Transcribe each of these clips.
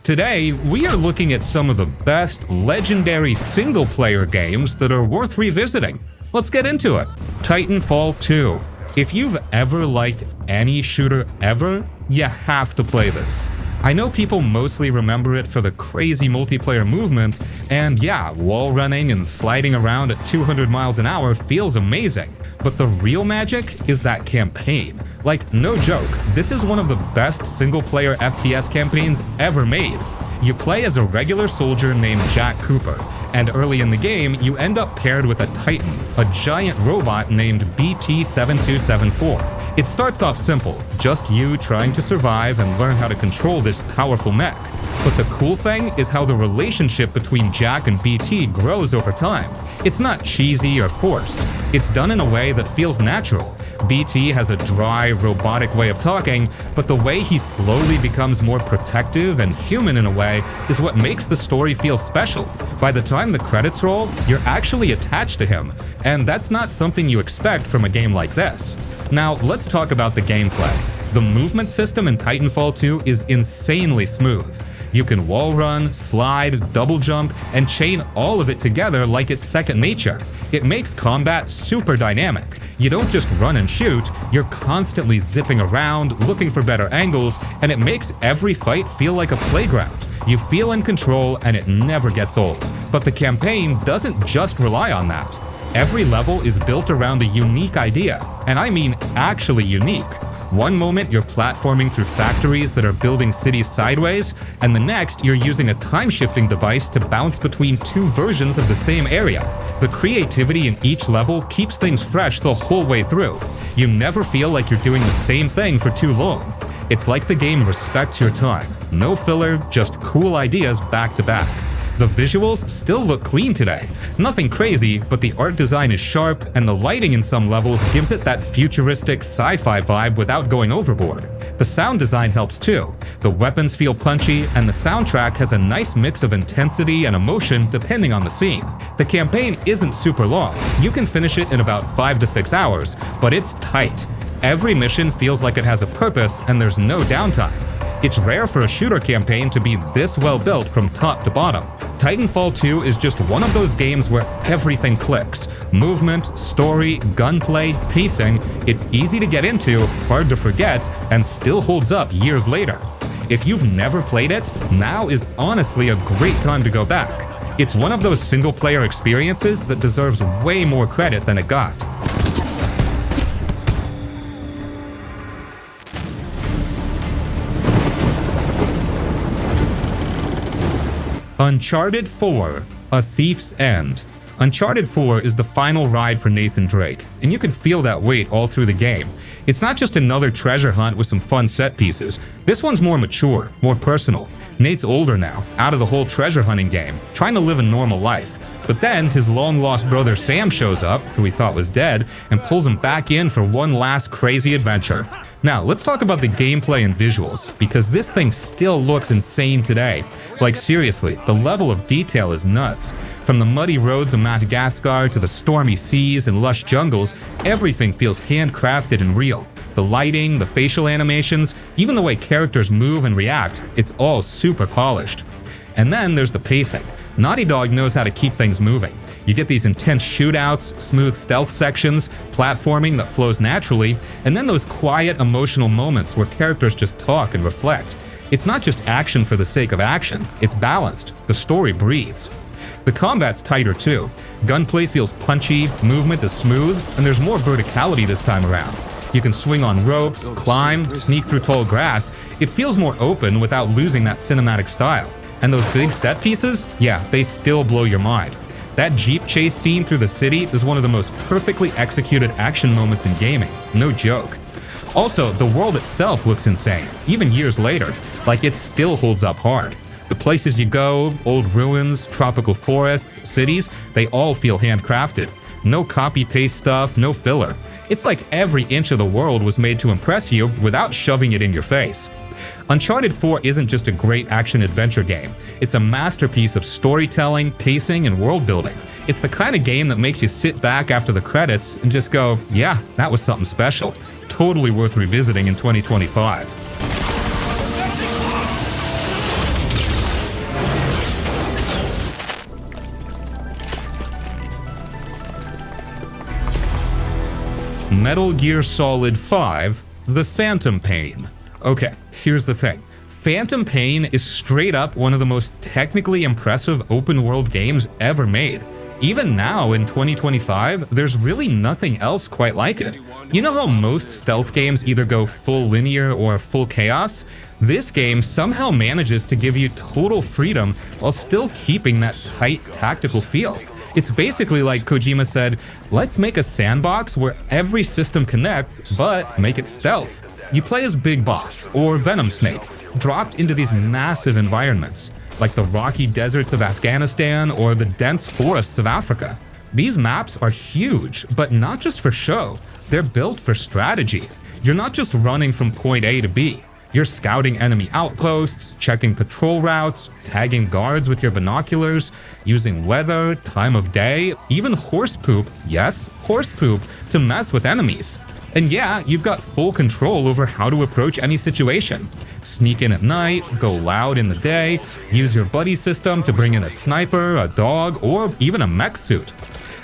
Today, we are looking at some of the best legendary single-player games that are worth revisiting. Let's get into it. Titanfall 2. If you've ever liked any shooter ever, you have to play this. I know people mostly remember it for the crazy multiplayer movement, and yeah, wall running and sliding around at 200 miles an hour feels amazing. But the real magic is that campaign. Like, no joke, this is one of the best single-player FPS campaigns ever made. You play as a regular soldier named Jack Cooper, and early in the game, you end up paired with a Titan, a giant robot named BT-7274. It starts off simple, just you trying to survive and learn how to control this powerful mech. But the cool thing is how the relationship between Jack and BT grows over time. It's not cheesy or forced. It's done in a way that feels natural. BT has a dry, robotic way of talking, but the way he slowly becomes more protective and human in a way is what makes the story feel special. By the time the credits roll, you're actually attached to him, and that's not something you expect from a game like this. Now, let's talk about the gameplay. The movement system in Titanfall 2 is insanely smooth. You can wall run, slide, double jump, and chain all of it together like it's second nature. It makes combat super dynamic. You don't just run and shoot, you're constantly zipping around, looking for better angles, and it makes every fight feel like a playground. You feel in control and it never gets old. But the campaign doesn't just rely on that. Every level is built around a unique idea, and I mean actually unique. One moment you're platforming through factories that are building cities sideways, and the next you're using a time-shifting device to bounce between two versions of the same area. The creativity in each level keeps things fresh the whole way through. You never feel like you're doing the same thing for too long. It's like the game respects your time. No filler, just cool ideas back to back. The visuals still look clean today. Nothing crazy, but the art design is sharp, and the lighting in some levels gives it that futuristic sci-fi vibe without going overboard. The sound design helps too. The weapons feel punchy, and the soundtrack has a nice mix of intensity and emotion depending on the scene. The campaign isn't super long. You can finish it in about 5 to 6 hours, but it's tight. Every mission feels like it has a purpose, and there's no downtime. It's rare for a shooter campaign to be this well built from top to bottom. Titanfall 2 is just one of those games where everything clicks. Movement, story, gunplay, pacing. It's easy to get into, hard to forget, and still holds up years later. If you've never played it, now is honestly a great time to go back. It's one of those single-player experiences that deserves way more credit than it got. Uncharted 4: A Thief's End. Uncharted 4 is the final ride for Nathan Drake, and you can feel that weight all through the game. It's not just another treasure hunt with some fun set pieces. This one's more mature, more personal. Nate's older now, out of the whole treasure hunting game, trying to live a normal life. But then his long-lost brother Sam shows up, who he thought was dead, and pulls him back in for one last crazy adventure. Now, let's talk about the gameplay and visuals, because this thing still looks insane today. Like seriously, the level of detail is nuts. From the muddy roads of Madagascar to the stormy seas and lush jungles, everything feels handcrafted and real. The lighting, the facial animations, even the way characters move and react, it's all super polished. And then there's the pacing. Naughty Dog knows how to keep things moving. You get these intense shootouts, smooth stealth sections, platforming that flows naturally, and then those quiet, emotional moments where characters just talk and reflect. It's not just action for the sake of action, it's balanced. The story breathes. The combat's tighter too. Gunplay feels punchy, movement is smooth, and there's more verticality this time around. You can swing on ropes, climb, sneak through tall grass. It feels more open without losing that cinematic style. And those big set pieces, yeah, they still blow your mind. That Jeep chase scene through the city is one of the most perfectly executed action moments in gaming, no joke. Also, the world itself looks insane, even years later, like it still holds up hard. The places you go, old ruins, tropical forests, cities, they all feel handcrafted. No copy-paste stuff, no filler. It's like every inch of the world was made to impress you without shoving it in your face. Uncharted 4 isn't just a great action-adventure game. It's a masterpiece of storytelling, pacing, and world-building. It's the kind of game that makes you sit back after the credits and just go, yeah, that was something special. Totally worth revisiting in 2025. Metal Gear Solid 5, The Phantom Pain. Okay, here's the thing. Phantom Pain is straight up one of the most technically impressive open-world games ever made. Even now, in 2025, there's really nothing else quite like it. You know how most stealth games either go full linear or full chaos? This game somehow manages to give you total freedom while still keeping that tight tactical feel. It's basically like Kojima said, let's make a sandbox where every system connects, but make it stealth. You play as Big Boss, or Venom Snake, dropped into these massive environments, like the rocky deserts of Afghanistan or the dense forests of Africa. These maps are huge, but not just for show. They're built for strategy. You're not just running from point A to B. You're scouting enemy outposts, checking patrol routes, tagging guards with your binoculars, using weather, time of day, even horse poop, yes, horse poop, to mess with enemies. And yeah, you've got full control over how to approach any situation. Sneak in at night, go loud in the day, use your buddy system to bring in a sniper, a dog, or even a mech suit.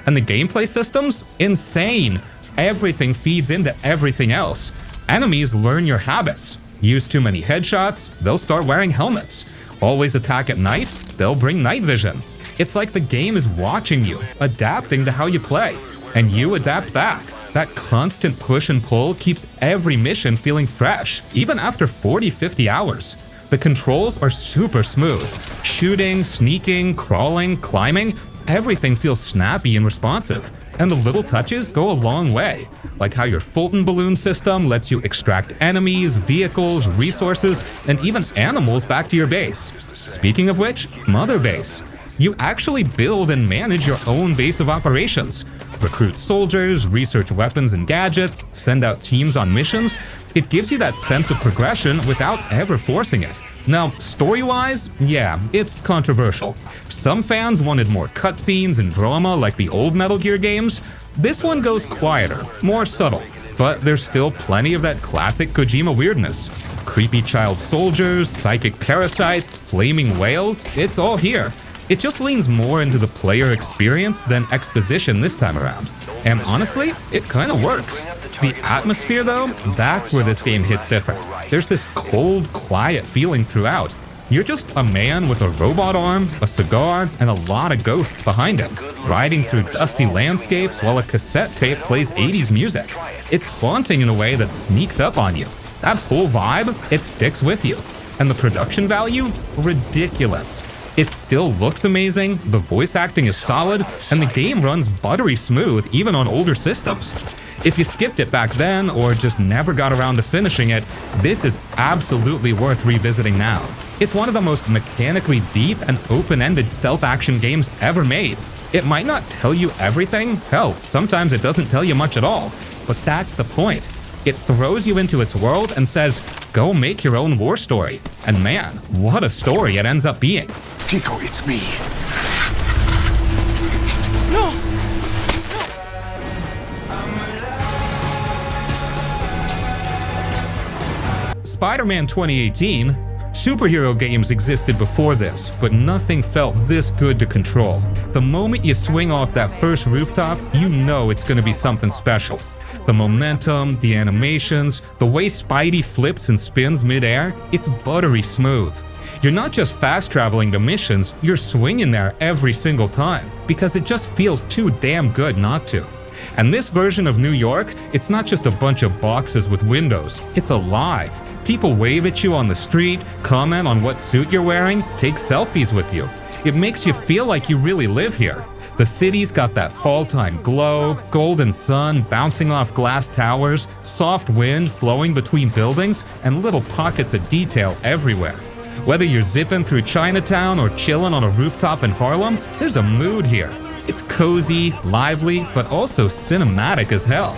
And the gameplay system's insane. Everything feeds into everything else. Enemies learn your habits. Use too many headshots, they'll start wearing helmets. Always attack at night, they'll bring night vision. It's like the game is watching you, adapting to how you play, and you adapt back. That constant push and pull keeps every mission feeling fresh, even after 40-50 hours. The controls are super smooth. Shooting, sneaking, crawling, climbing, everything feels snappy and responsive. And the little touches go a long way, like how your Fulton balloon system lets you extract enemies, vehicles, resources, and even animals back to your base. Speaking of which, Mother Base. You actually build and manage your own base of operations. Recruit soldiers, research weapons and gadgets, send out teams on missions. It gives you that sense of progression without ever forcing it. Now, story-wise, yeah, it's controversial. Some fans wanted more cutscenes and drama like the old Metal Gear games. This one goes quieter, more subtle, but there's still plenty of that classic Kojima weirdness. Creepy child soldiers, psychic parasites, flaming whales, it's all here. It just leans more into the player experience than exposition this time around. And honestly, it kinda works. The atmosphere though, that's where this game hits different. There's this cold, quiet feeling throughout. You're just a man with a robot arm, a cigar, and a lot of ghosts behind him, riding through dusty landscapes while a cassette tape plays 80s music. It's haunting in a way that sneaks up on you. That whole vibe, it sticks with you. And the production value? Ridiculous. It still looks amazing, the voice acting is solid, and the game runs buttery smooth even on older systems. If you skipped it back then or just never got around to finishing it, this is absolutely worth revisiting now. It's one of the most mechanically deep and open-ended stealth action games ever made. It might not tell you everything, hell, sometimes it doesn't tell you much at all, but that's the point. It throws you into its world and says, go make your own war story. And man, what a story it ends up being. Chico, it's me. No! Spider-Man 2018. Superhero games existed before this, but nothing felt this good to control. The moment you swing off that first rooftop, you know it's gonna be something special. The momentum, the animations, the way Spidey flips and spins mid-air, it's buttery smooth. You're not just fast traveling to missions, you're swinging there every single time, because it just feels too damn good not to. And this version of New York, it's not just a bunch of boxes with windows, it's alive. People wave at you on the street, comment on what suit you're wearing, take selfies with you. It makes you feel like you really live here. The city's got that fall-time glow, golden sun bouncing off glass towers, soft wind flowing between buildings, and little pockets of detail everywhere. Whether you're zipping through Chinatown or chilling on a rooftop in Harlem, there's a mood here. It's cozy, lively, but also cinematic as hell.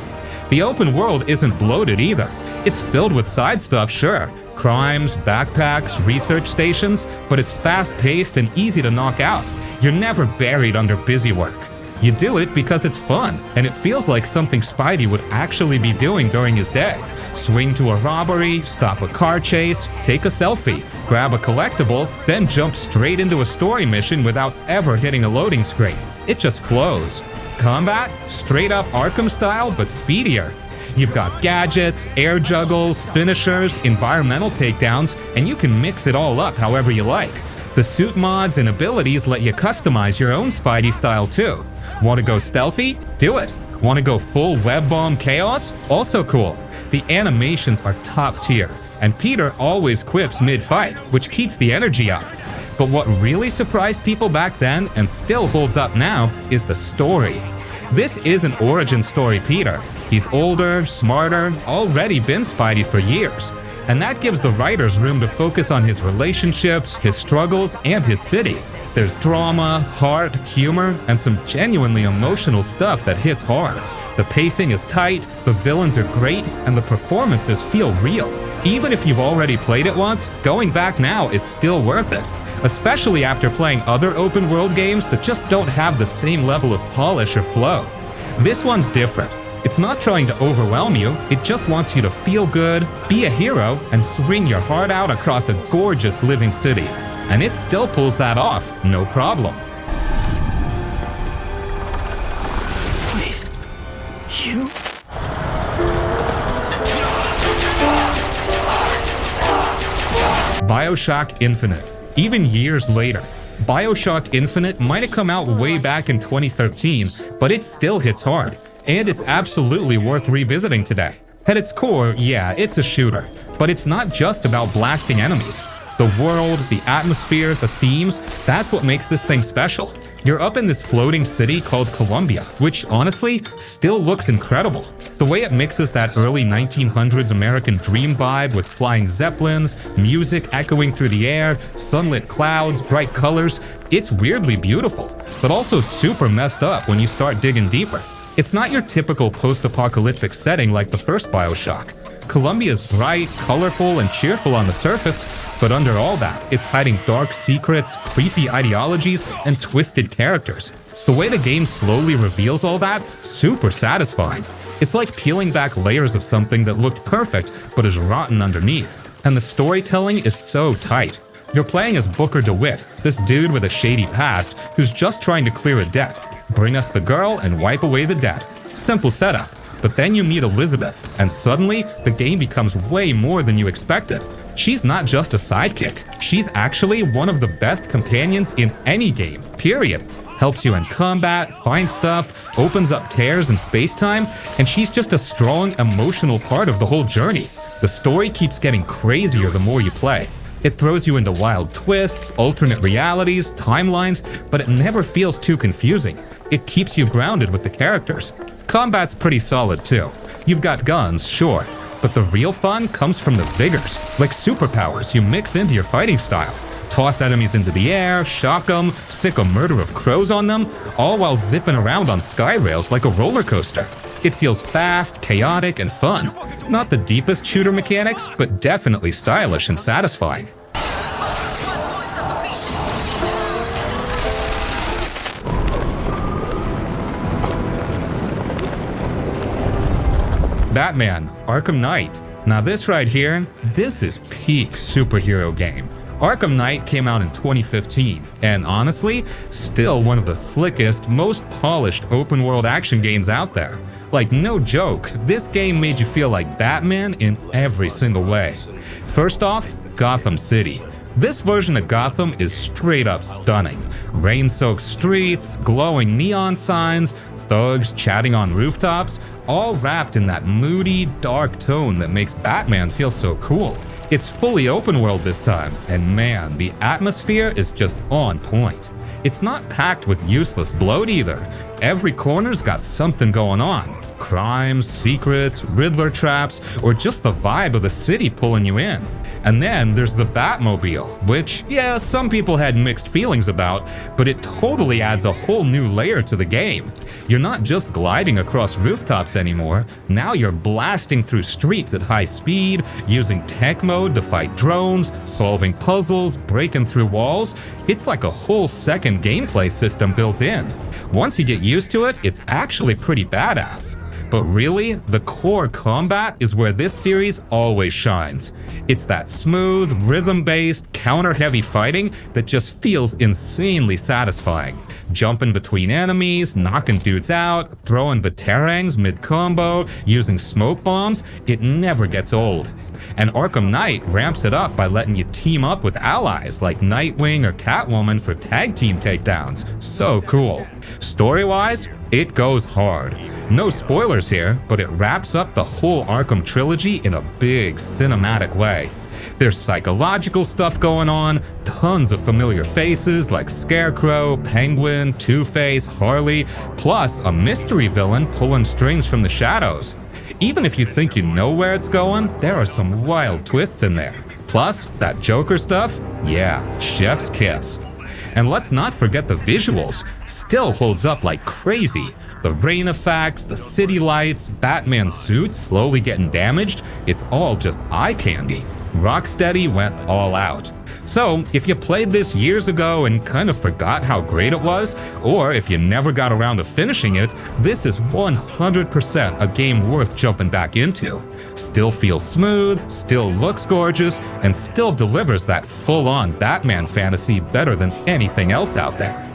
The open world isn't bloated either. It's filled with side stuff, sure, crimes, backpacks, research stations, but it's fast-paced and easy to knock out. You're never buried under busy work. You do it because it's fun, and it feels like something Spidey would actually be doing during his day. Swing to a robbery, stop a car chase, take a selfie, grab a collectible, then jump straight into a story mission without ever hitting a loading screen. It just flows. Combat? Straight up Arkham style, but speedier. You've got gadgets, air juggles, finishers, environmental takedowns, and you can mix it all up however you like. The suit mods and abilities let you customize your own Spidey style too. Want to go stealthy? Do it. Want to go full web bomb chaos? Also cool. The animations are top tier, and Peter always quips mid-fight, which keeps the energy up. But what really surprised people back then and still holds up now is the story. This is an origin story Peter. He's older, smarter, already been Spidey for years. And that gives the writers room to focus on his relationships, his struggles, and his city. There's drama, heart, humor, and some genuinely emotional stuff that hits hard. The pacing is tight, the villains are great, and the performances feel real. Even if you've already played it once, going back now is still worth it. Especially after playing other open world games that just don't have the same level of polish or flow. This one's different. It's not trying to overwhelm you, it just wants you to feel good, be a hero, and swing your heart out across a gorgeous living city. And it still pulls that off, no problem. Wait, you? Bioshock Infinite. Even years later, Bioshock Infinite might have come out way back in 2013, but it still hits hard, and it's absolutely worth revisiting today. At its core, yeah, it's a shooter, but it's not just about blasting enemies. The world, the atmosphere, the themes, that's what makes this thing special. You're up in this floating city called Columbia, which honestly still looks incredible. The way it mixes that early 1900s American dream vibe with flying zeppelins, music echoing through the air, sunlit clouds, bright colors, it's weirdly beautiful, but also super messed up when you start digging deeper. It's not your typical post-apocalyptic setting like the first Bioshock. Columbia's bright, colorful, and cheerful on the surface, but under all that, it's hiding dark secrets, creepy ideologies, and twisted characters. The way the game slowly reveals all that, super satisfying. It's like peeling back layers of something that looked perfect, but is rotten underneath. And the storytelling is so tight. You're playing as Booker DeWitt, this dude with a shady past who's just trying to clear a debt. Bring us the girl and wipe away the debt. Simple setup. But then you meet Elizabeth, and suddenly, the game becomes way more than you expected. She's not just a sidekick, she's actually one of the best companions in any game, period. Helps you in combat, finds stuff, opens up tears in space-time, and she's just a strong, emotional part of the whole journey. The story keeps getting crazier the more you play. It throws you into wild twists, alternate realities, timelines, but it never feels too confusing. It keeps you grounded with the characters. Combat's pretty solid too. You've got guns, sure, but the real fun comes from the vigors, like superpowers you mix into your fighting style. Toss enemies into the air, shock them, sick a murder of crows on them, all while zipping around on sky rails like a roller coaster. It feels fast, chaotic, and fun. Not the deepest shooter mechanics, but definitely stylish and satisfying. Batman, Arkham Knight. Now this right here, this is peak superhero game. Arkham Knight came out in 2015, and honestly, still one of the slickest, most polished open-world action games out there. Like no joke, this game made you feel like Batman in every single way. First off, Gotham City. This version of Gotham is straight up stunning. Rain-soaked streets, glowing neon signs, thugs chatting on rooftops, all wrapped in that moody, dark tone that makes Batman feel so cool. It's fully open world this time, and man, the atmosphere is just on point. It's not packed with useless bloat either. Every corner's got something going on. Crimes, secrets, Riddler traps, or just the vibe of the city pulling you in. And then there's the Batmobile, which, yeah, some people had mixed feelings about, but it totally adds a whole new layer to the game. You're not just gliding across rooftops anymore, now you're blasting through streets at high speed, using tech mode to fight drones, solving puzzles, breaking through walls. It's like a whole second gameplay system built in. Once you get used to it, it's actually pretty badass. But really, the core combat is where this series always shines. It's that smooth, rhythm-based, counter-heavy fighting that just feels insanely satisfying. Jumping between enemies, knocking dudes out, throwing batarangs mid-combo, using smoke bombs, it never gets old. And Arkham Knight ramps it up by letting you team up with allies like Nightwing or Catwoman for tag team takedowns. So cool. Story-wise, it goes hard. No spoilers here, but it wraps up the whole Arkham trilogy in a big cinematic way. There's psychological stuff going on, tons of familiar faces like Scarecrow, Penguin, Two-Face, Harley, plus a mystery villain pulling strings from the shadows. Even if you think you know where it's going, there are some wild twists in there. Plus, that Joker stuff? Yeah, chef's kiss. And let's not forget the visuals, still holds up like crazy. The rain effects, the city lights, Batman's suit slowly getting damaged, it's all just eye candy. Rocksteady went all out. So, if you played this years ago and kind of forgot how great it was, or if you never got around to finishing it, this is 100% a game worth jumping back into. Still feels smooth, still looks gorgeous, and still delivers that full-on Batman fantasy better than anything else out there.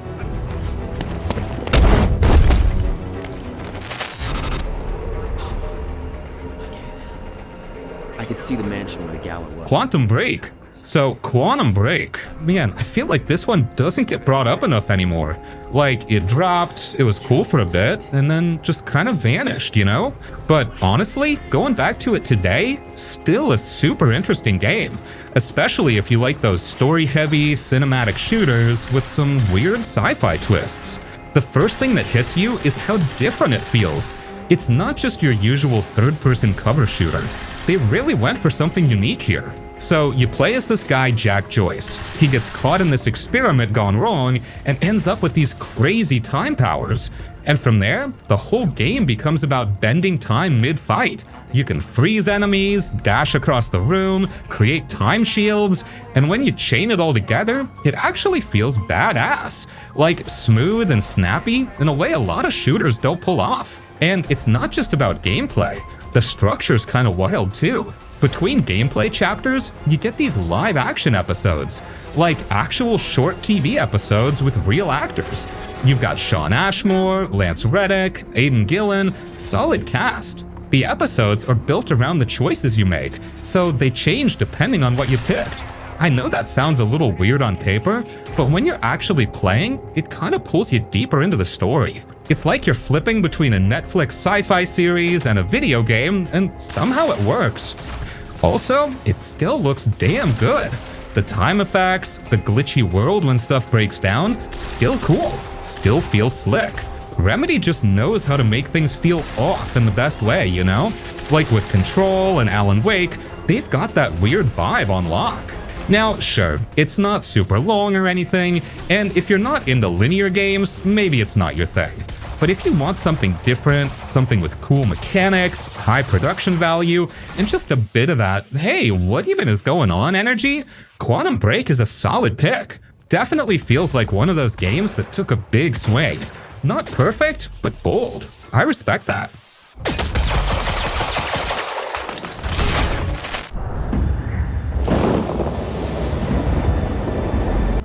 I could see the mansion where the gala was. Quantum Break. So, Quantum Break, man, I feel like this one doesn't get brought up enough anymore. Like, it dropped, it was cool for a bit, and then just kind of vanished, you know? But honestly, going back to it today, still a super interesting game. Especially if you like those story-heavy, cinematic shooters with some weird sci-fi twists. The first thing that hits you is how different it feels. It's not just your usual third-person cover shooter. They really went for something unique here. So you play as this guy Jack Joyce. He gets caught in this experiment gone wrong and ends up with these crazy time powers. And from there, the whole game becomes about bending time mid-fight. You can freeze enemies, dash across the room, create time shields, and when you chain it all together, it actually feels badass. Like smooth and snappy in a way a lot of shooters don't pull off. And it's not just about gameplay. The structure's kind of wild too. Between gameplay chapters, you get these live-action episodes, like actual short TV episodes with real actors. You've got Shawn Ashmore, Lance Reddick, Aidan Gillen, solid cast. The episodes are built around the choices you make, so they change depending on what you picked. I know that sounds a little weird on paper, but when you're actually playing, it kind of pulls you deeper into the story. It's like you're flipping between a Netflix sci-fi series and a video game, and somehow it works. Also, it still looks damn good. The time effects, the glitchy world when stuff breaks down, still cool, still feels slick. Remedy just knows how to make things feel off in the best way, you know? Like with Control and Alan Wake, they've got that weird vibe on lock. Now, sure, it's not super long or anything, and if you're not into linear games, maybe it's not your thing. But if you want something different, something with cool mechanics, high production value, and just a bit of that, hey, what even is going on energy, Quantum Break is a solid pick. Definitely feels like one of those games that took a big swing. Not perfect, but bold. I respect that.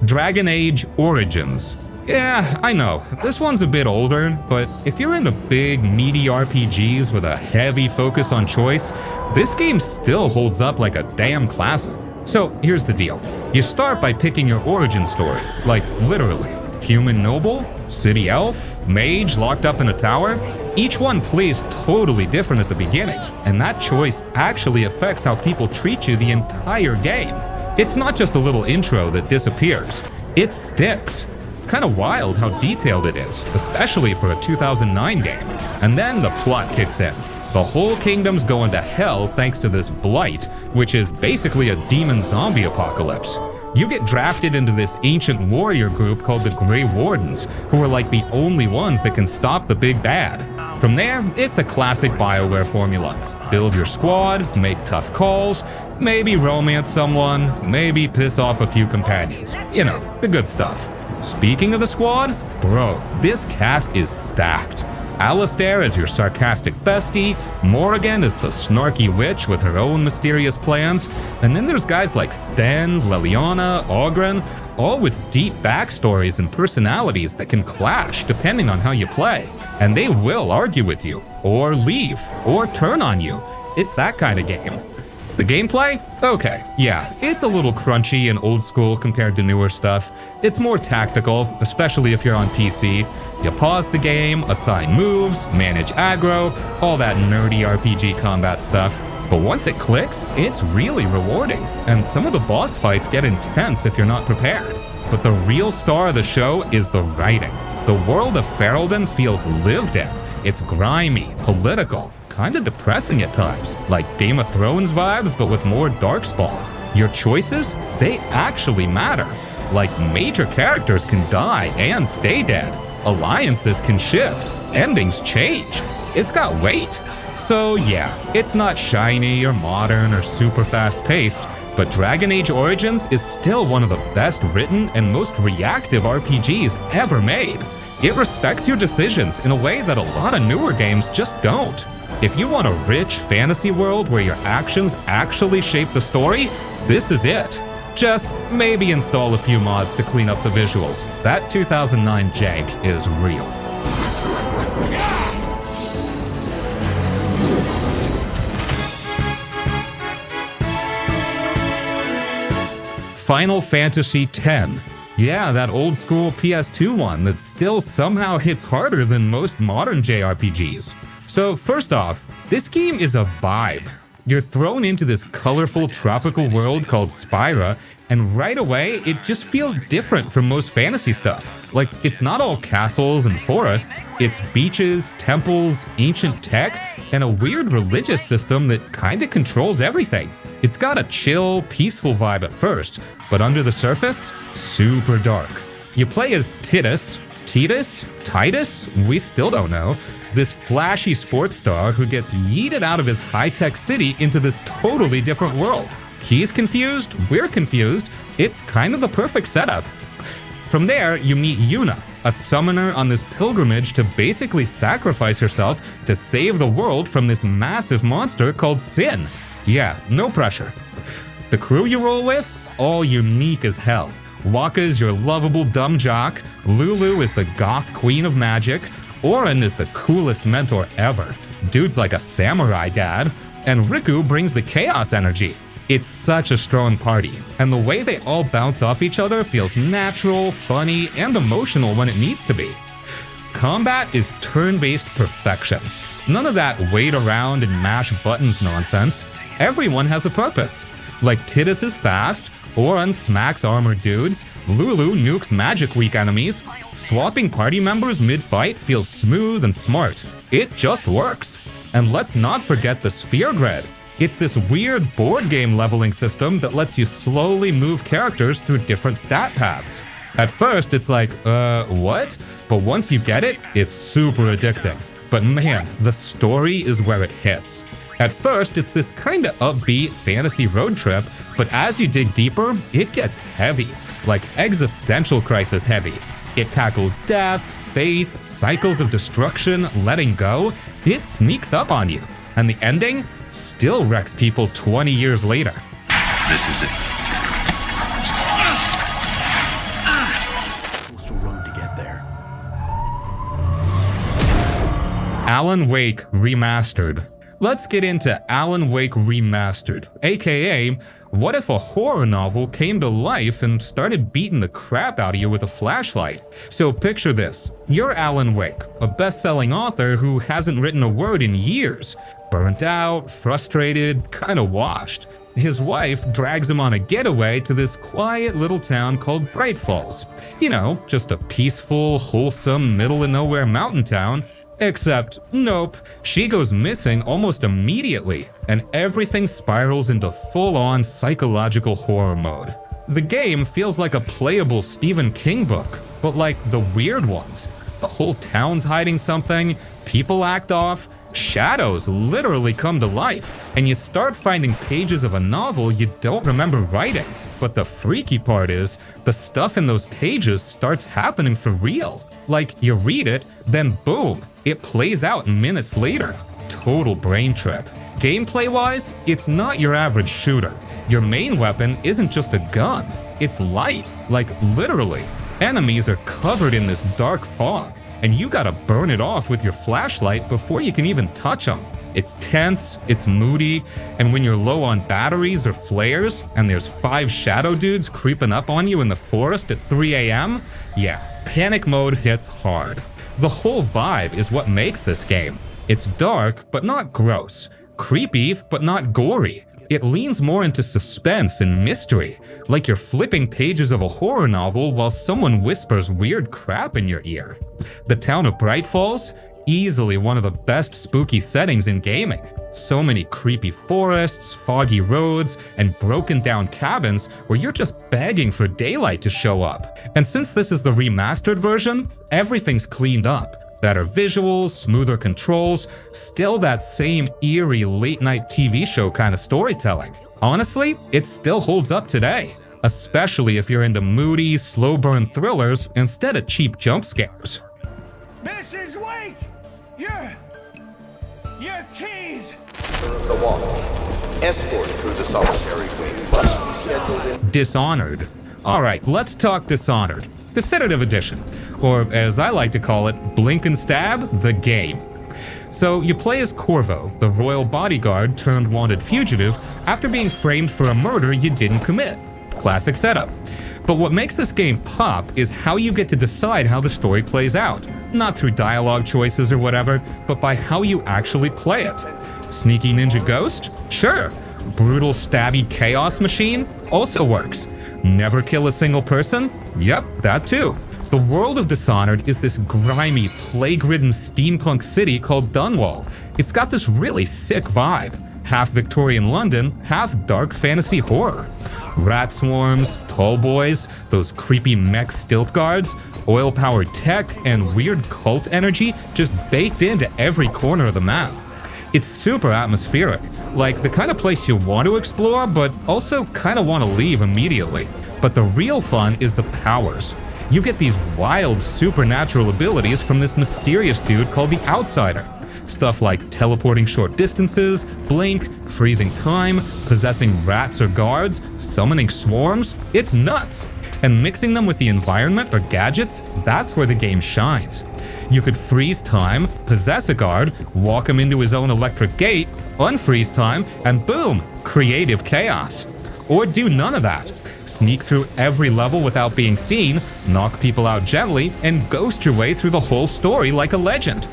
Dragon Age Origins. Yeah, I know, this one's a bit older, but if you're into big, meaty RPGs with a heavy focus on choice, this game still holds up like a damn classic. So here's the deal. You start by picking your origin story, like literally. Human noble, city elf, mage locked up in a tower. Each one plays totally different at the beginning, and that choice actually affects how people treat you the entire game. It's not just a little intro that disappears, it sticks. It's kind of wild how detailed it is, especially for a 2009 game. And then the plot kicks in. The whole kingdom's going to hell thanks to this blight, which is basically a demon zombie apocalypse. You get drafted into this ancient warrior group called the Grey Wardens, who are like the only ones that can stop the big bad. From there, it's a classic BioWare formula. Build your squad, make tough calls, maybe romance someone, maybe piss off a few companions. You know, the good stuff. Speaking of the squad, bro, this cast is stacked. Alistair is your sarcastic bestie, Morrigan is the snarky witch with her own mysterious plans, and then there's guys like Sten, Leliana, Ogren, all with deep backstories and personalities that can clash depending on how you play. And they will argue with you, or leave, or turn on you. It's that kind of game. The gameplay? Okay, yeah, it's a little crunchy and old school compared to newer stuff. It's more tactical, especially if you're on PC. You pause the game, assign moves, manage aggro, all that nerdy RPG combat stuff. But once it clicks, it's really rewarding, and some of the boss fights get intense if you're not prepared. But the real star of the show is the writing. The world of Ferelden feels lived in. It's grimy, political, kinda depressing at times, like Game of Thrones vibes but with more darkspawn. Your choices? They actually matter. Like, major characters can die and stay dead. Alliances can shift. Endings change. It's got weight. So yeah, it's not shiny or modern or super fast-paced, but Dragon Age Origins is still one of the best written and most reactive RPGs ever made. It respects your decisions in a way that a lot of newer games just don't. If you want a rich fantasy world where your actions actually shape the story, this is it. Just maybe install a few mods to clean up the visuals. That 2009 jank is real. Final Fantasy X. Yeah, that old school PS2 one that still somehow hits harder than most modern JRPGs. So first off, this game is a vibe. You're thrown into this colorful tropical world called Spyra, and right away, it just feels different from most fantasy stuff. Like, it's not all castles and forests, it's beaches, temples, ancient tech, and a weird religious system that kinda controls everything. It's got a chill, peaceful vibe at first, but under the surface, super dark. You play as Titus, we still don't know, this flashy sports star who gets yeeted out of his high-tech city into this totally different world. He's confused, we're confused, it's kind of the perfect setup. From there, you meet Yuna, a summoner on this pilgrimage to basically sacrifice herself to save the world from this massive monster called Sin. Yeah, no pressure. The crew you roll with? All unique as hell. Wakka's your lovable dumb jock, Lulu is the goth queen of magic, Auron is the coolest mentor ever, dude's like a samurai dad, and Riku brings the chaos energy. It's such a strong party, and the way they all bounce off each other feels natural, funny, and emotional when it needs to be. Combat is turn-based perfection. None of that wait around and mash buttons nonsense. Everyone has a purpose. Like Titus is fast, Auron smacks armored dudes, Lulu nukes magic weak enemies. Swapping party members mid-fight feels smooth and smart. It just works. And let's not forget the Sphere Grid. It's this weird board game leveling system that lets you slowly move characters through different stat paths. At first, it's like, what? But once you get it, it's super addicting. But man, the story is where it hits. At first, it's this kinda upbeat fantasy road trip, but as you dig deeper, it gets heavy, like existential crisis heavy. It tackles death, faith, cycles of destruction, letting go. It sneaks up on you. And the ending still wrecks people 20 years later. This is it. Coastal road to get there. Alan Wake Remastered. Let's get into Alan Wake Remastered, aka, what if a horror novel came to life and started beating the crap out of you with a flashlight? So picture this, you're Alan Wake, a best-selling author who hasn't written a word in years. Burnt out, frustrated, kinda washed. His wife drags him on a getaway to this quiet little town called Bright Falls. You know, just a peaceful, wholesome, middle-of-nowhere mountain town. Except, nope, she goes missing almost immediately, and everything spirals into full-on psychological horror mode. The game feels like a playable Stephen King book, but like the weird ones. The whole town's hiding something, people act off, shadows literally come to life, and you start finding pages of a novel you don't remember writing. But the freaky part is, the stuff in those pages starts happening for real. Like, you read it, then boom, it plays out minutes later. Total brain trip. Gameplay-wise, it's not your average shooter. Your main weapon isn't just a gun, it's light, like literally. Enemies are covered in this dark fog, and you gotta burn it off with your flashlight before you can even touch them. It's tense, it's moody, and when you're low on batteries or flares, and there's 5 shadow dudes creeping up on you in the forest at 3 AM, yeah, panic mode hits hard. The whole vibe is what makes this game. It's dark, but not gross. Creepy, but not gory. It leans more into suspense and mystery, like you're flipping pages of a horror novel while someone whispers weird crap in your ear. The town of Bright Falls? Easily one of the best spooky settings in gaming. So many creepy forests, foggy roads, and broken down cabins where you're just begging for daylight to show up. And since this is the remastered version, everything's cleaned up. Better visuals, smoother controls, still that same eerie late-night TV show kind of storytelling. Honestly, it still holds up today, especially if you're into moody, slow-burn thrillers instead of cheap jump scares. Mrs. Wake! Your keys! The wall. Escort through the solitary wing must be scheduled in. Dishonored. Alright, let's talk Dishonored. Definitive Edition, or as I like to call it, Blink and Stab, the game. So you play as Corvo, the royal bodyguard turned wanted fugitive after being framed for a murder you didn't commit. Classic setup. But what makes this game pop is how you get to decide how the story plays out. Not through dialogue choices or whatever, but by how you actually play it. Sneaky ninja ghost? Sure. Brutal stabby chaos machine? Also works. Never kill a single person? Yep, that too. The world of Dishonored is this grimy, plague-ridden steampunk city called Dunwall. It's got this really sick vibe. Half Victorian London, half dark fantasy horror. Rat swarms, tall boys, those creepy mech stilt guards, oil-powered tech, and weird cult energy just baked into every corner of the map. It's super atmospheric, like the kind of place you want to explore, but also kind of want to leave immediately. But the real fun is the powers. You get these wild supernatural abilities from this mysterious dude called the Outsider. Stuff like teleporting short distances, blink, freezing time, possessing rats or guards, summoning swarms. It's nuts! And mixing them with the environment or gadgets, that's where the game shines. You could freeze time, possess a guard, walk him into his own electric gate, unfreeze time, and boom, creative chaos. Or do none of that. Sneak through every level without being seen, knock people out gently, and ghost your way through the whole story like a legend.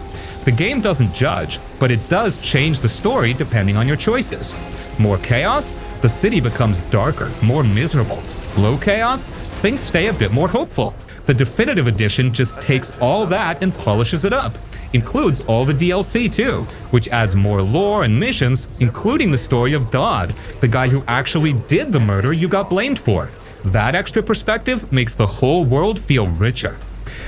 The game doesn't judge, but it does change the story depending on your choices. More chaos? The city becomes darker, more miserable. Low chaos? Things stay a bit more hopeful. The Definitive Edition just takes all that and polishes it up. Includes all the DLC too, which adds more lore and missions, including the story of Dodd, the guy who actually did the murder you got blamed for. That extra perspective makes the whole world feel richer.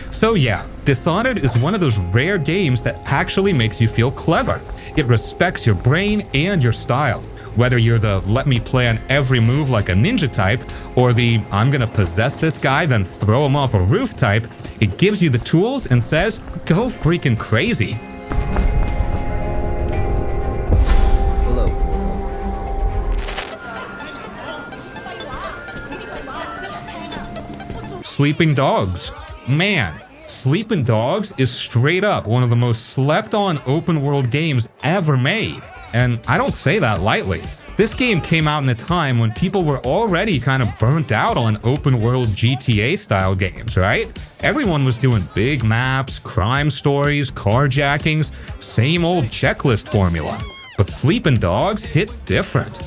So yeah, Dishonored is one of those rare games that actually makes you feel clever. It respects your brain and your style. Whether you're the let me plan every move like a ninja type, or the I'm gonna possess this guy then throw him off a roof type, it gives you the tools and says, go freaking crazy. Hello. Sleeping Dogs. Man, Sleeping Dogs is straight up one of the most slept on open world games ever made. And I don't say that lightly. This game came out in a time when people were already kind of burnt out on open world GTA style games, right? Everyone was doing big maps, crime stories, carjackings, same old checklist formula. But Sleeping Dogs hit different.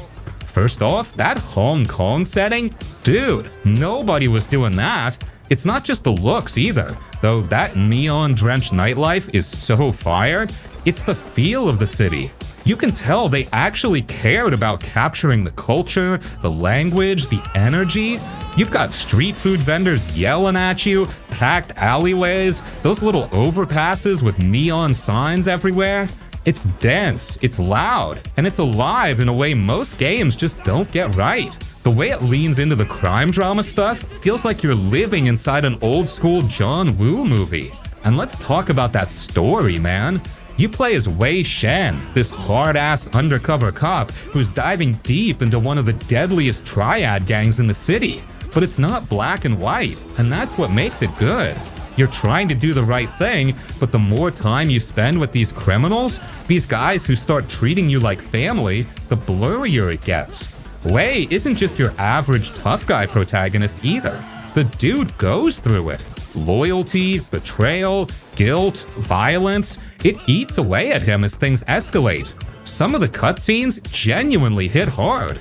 First off, that Hong Kong setting? Dude, nobody was doing that. It's not just the looks either, though that neon-drenched nightlife is so fire. It's the feel of the city. You can tell they actually cared about capturing the culture, the language, the energy. You've got street food vendors yelling at you, packed alleyways, those little overpasses with neon signs everywhere. It's dense, it's loud, and it's alive in a way most games just don't get right. The way it leans into the crime drama stuff feels like you're living inside an old-school John Woo movie. And let's talk about that story, man. You play as Wei Shen, this hard-ass undercover cop who's diving deep into one of the deadliest triad gangs in the city. But it's not black and white, and that's what makes it good. You're trying to do the right thing, but the more time you spend with these criminals, these guys who start treating you like family, the blurrier it gets. Wei isn't just your average tough guy protagonist either. The dude goes through it. Loyalty, betrayal, guilt, violence, it eats away at him as things escalate. Some of the cutscenes genuinely hit hard.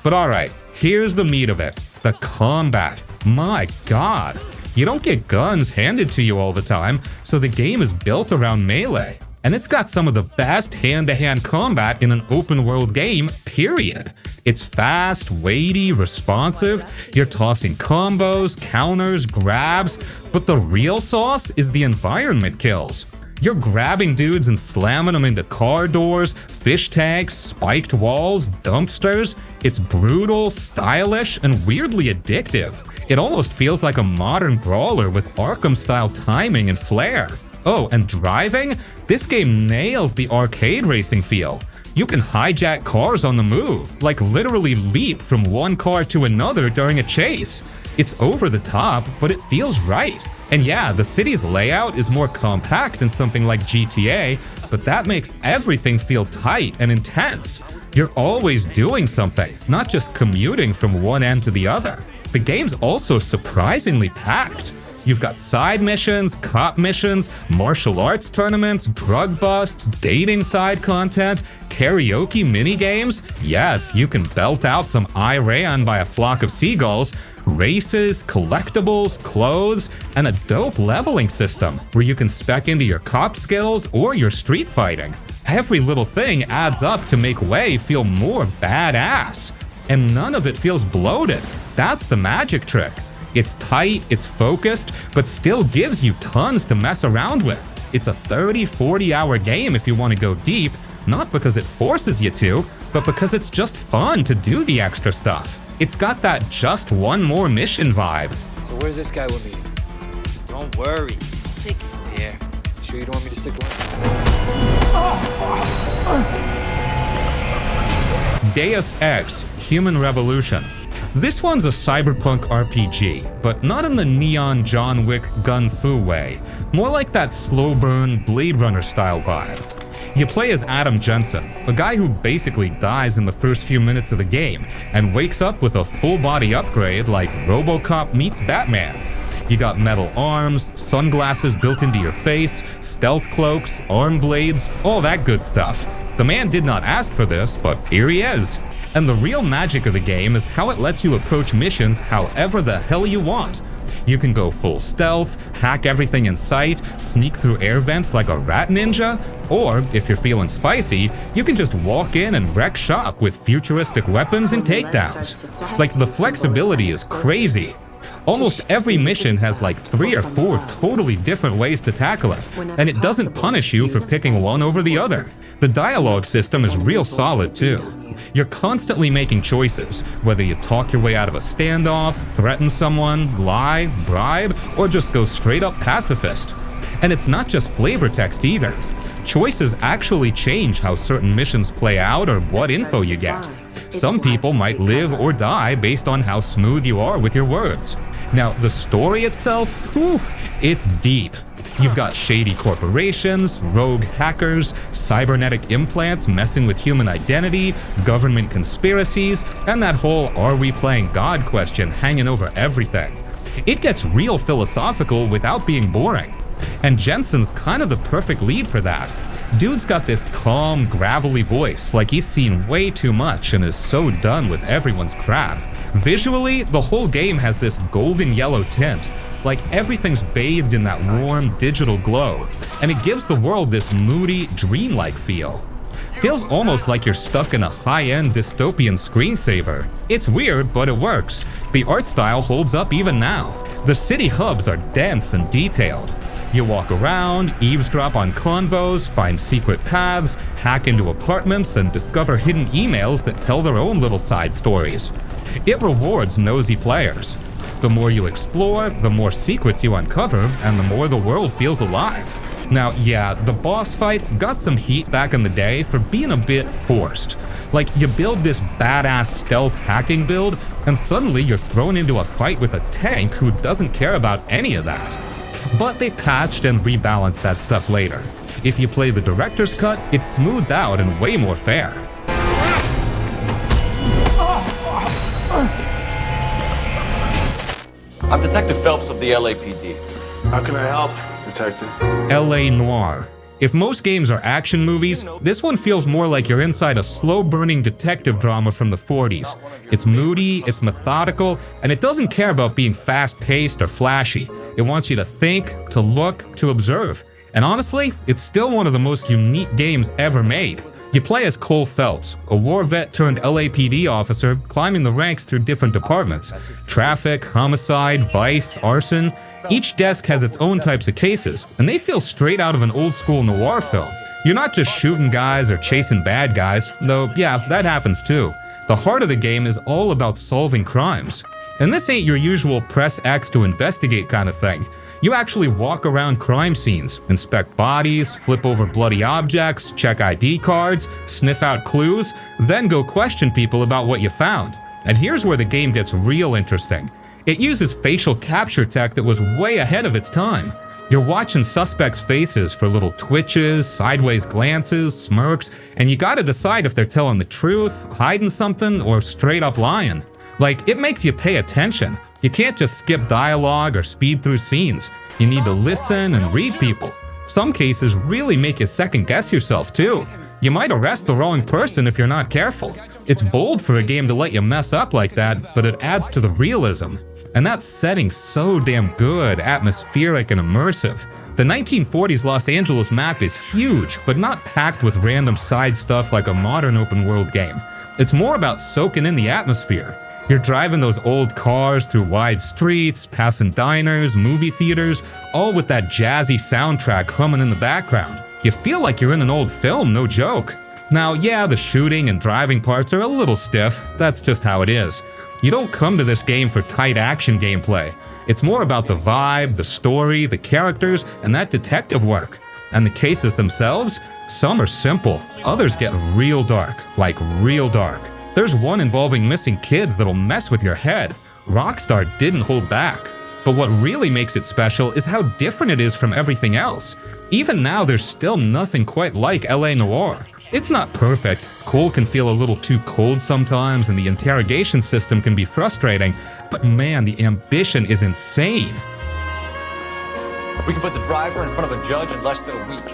But alright, here's the meat of it. The combat. My god. You don't get guns handed to you all the time, so the game is built around melee. And it's got some of the best hand-to-hand combat in an open-world game, period. It's fast, weighty, responsive, you're tossing combos, counters, grabs, but the real sauce is the environment kills. You're grabbing dudes and slamming them into car doors, fish tanks, spiked walls, dumpsters. It's brutal, stylish, and weirdly addictive. It almost feels like a modern brawler with Arkham-style timing and flair. Oh, and driving? This game nails the arcade racing feel. You can hijack cars on the move, like literally leap from one car to another during a chase. It's over the top, but it feels right. And yeah, the city's layout is more compact than something like GTA, but that makes everything feel tight and intense. You're always doing something, not just commuting from one end to the other. The game's also surprisingly packed. You've got side missions, cop missions, martial arts tournaments, drug busts, dating side content, karaoke minigames. Yes, you can belt out some I Ran by a flock of seagulls, races, collectibles, clothes, and a dope leveling system where you can spec into your cop skills or your street fighting. Every little thing adds up to make Wei feel more badass. And none of it feels bloated. That's the magic trick. It's tight, it's focused, but still gives you tons to mess around with. It's a 30-40 hour game if you want to go deep, not because it forces you to, but because it's just fun to do the extra stuff. It's got that just one more mission vibe. So where's this guy with me? Don't worry. I'll take it from here. Sure you don't want me to stick around? Deus Ex: Human Revolution. This one's a cyberpunk RPG, but not in the neon John Wick gun fu way, more like that slow burn Blade Runner style vibe. You play as Adam Jensen, a guy who basically dies in the first few minutes of the game and wakes up with a full body upgrade like RoboCop meets Batman. You got metal arms, sunglasses built into your face, stealth cloaks, arm blades, all that good stuff. The man did not ask for this, but here he is. And the real magic of the game is how it lets you approach missions however the hell you want. You can go full stealth, hack everything in sight, sneak through air vents like a rat ninja, or if you're feeling spicy, you can just walk in and wreck shop with futuristic weapons and takedowns. Like, the flexibility is crazy. Almost every mission has like 3 or 4 totally different ways to tackle it, and it doesn't punish you for picking one over the other. The dialogue system is real solid too. You're constantly making choices, whether you talk your way out of a standoff, threaten someone, lie, bribe, or just go straight up pacifist. And it's not just flavor text either. Choices actually change how certain missions play out or what info you get. Some people might live or die based on how smooth you are with your words. Now, the story itself, whew, it's deep. You've got shady corporations, rogue hackers, cybernetic implants messing with human identity, government conspiracies, and that whole "are we playing God" question hanging over everything. It gets real philosophical without being boring. And Jensen's kind of the perfect lead for that. Dude's got this calm, gravelly voice, like he's seen way too much and is so done with everyone's crap. Visually, the whole game has this golden yellow tint, like everything's bathed in that warm, digital glow, and it gives the world this moody, dreamlike feel. Feels almost like you're stuck in a high-end dystopian screensaver. It's weird, but it works. The art style holds up even now. The city hubs are dense and detailed. You walk around, eavesdrop on convos, find secret paths, hack into apartments, and discover hidden emails that tell their own little side stories. It rewards nosy players. The more you explore, the more secrets you uncover, and the more the world feels alive. Now, yeah, the boss fights got some heat back in the day for being a bit forced. Like, you build this badass stealth hacking build, and suddenly you're thrown into a fight with a tank who doesn't care about any of that. But they patched and rebalanced that stuff later. If you play the director's cut, it's smoothed out and way more fair. I'm Detective Phelps of the LAPD. How can I help, Detective? LA Noire. If most games are action movies, this one feels more like you're inside a slow-burning detective drama from the 40s. It's moody, it's methodical, and it doesn't care about being fast-paced or flashy. It wants you to think, to look, to observe. And honestly, it's still one of the most unique games ever made. You play as Cole Phelps, a war vet turned LAPD officer climbing the ranks through different departments. Traffic, homicide, vice, arson. Each desk has its own types of cases, and they feel straight out of an old-school noir film. You're not just shooting guys or chasing bad guys, though yeah, that happens too. The heart of the game is all about solving crimes. And this ain't your usual press X to investigate kind of thing. You actually walk around crime scenes, inspect bodies, flip over bloody objects, check ID cards, sniff out clues, then go question people about what you found. And here's where the game gets real interesting. It uses facial capture tech that was way ahead of its time. You're watching suspects' faces for little twitches, sideways glances, smirks, and you gotta decide if they're telling the truth, hiding something, or straight up lying. Like, it makes you pay attention. You can't just skip dialogue or speed through scenes. You need to listen and read people. Some cases really make you second guess yourself too. You might arrest the wrong person if you're not careful. It's bold for a game to let you mess up like that, but it adds to the realism. And that setting's so damn good, atmospheric and immersive. The 1940s Los Angeles map is huge, but not packed with random side stuff like a modern open world game. It's more about soaking in the atmosphere. You're driving those old cars through wide streets, passing diners, movie theaters, all with that jazzy soundtrack humming in the background. You feel like you're in an old film, no joke. Now, yeah, the shooting and driving parts are a little stiff, that's just how it is. You don't come to this game for tight action gameplay. It's more about the vibe, the story, the characters, and that detective work. And the cases themselves? Some are simple, others get real dark, like real dark. There's one involving missing kids that'll mess with your head. Rockstar didn't hold back. But what really makes it special is how different it is from everything else. Even now, there's still nothing quite like LA Noire. It's not perfect. Cole can feel a little too cold sometimes, and the interrogation system can be frustrating, but man, the ambition is insane. We can put the driver in front of a judge in less than a week.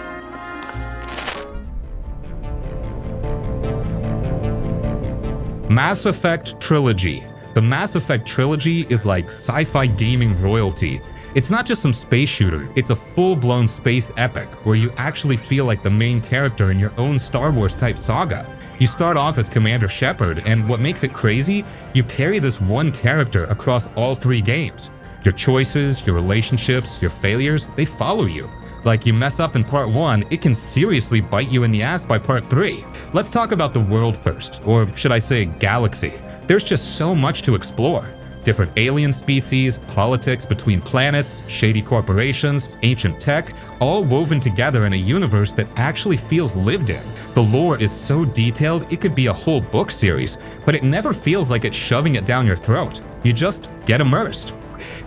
Mass Effect Trilogy. The Mass Effect Trilogy is like sci-fi gaming royalty. It's not just some space shooter, it's a full-blown space epic where you actually feel like the main character in your own Star Wars type saga. You start off as Commander Shepard, and what makes it crazy, you carry this one character across all three games. Your choices, your relationships, your failures, they follow you. Like, you mess up in part 1, it can seriously bite you in the ass by part 3. Let's talk about the world first, or should I say galaxy. There's just so much to explore. Different alien species, politics between planets, shady corporations, ancient tech, all woven together in a universe that actually feels lived in. The lore is so detailed it could be a whole book series, but it never feels like it's shoving it down your throat. You just get immersed.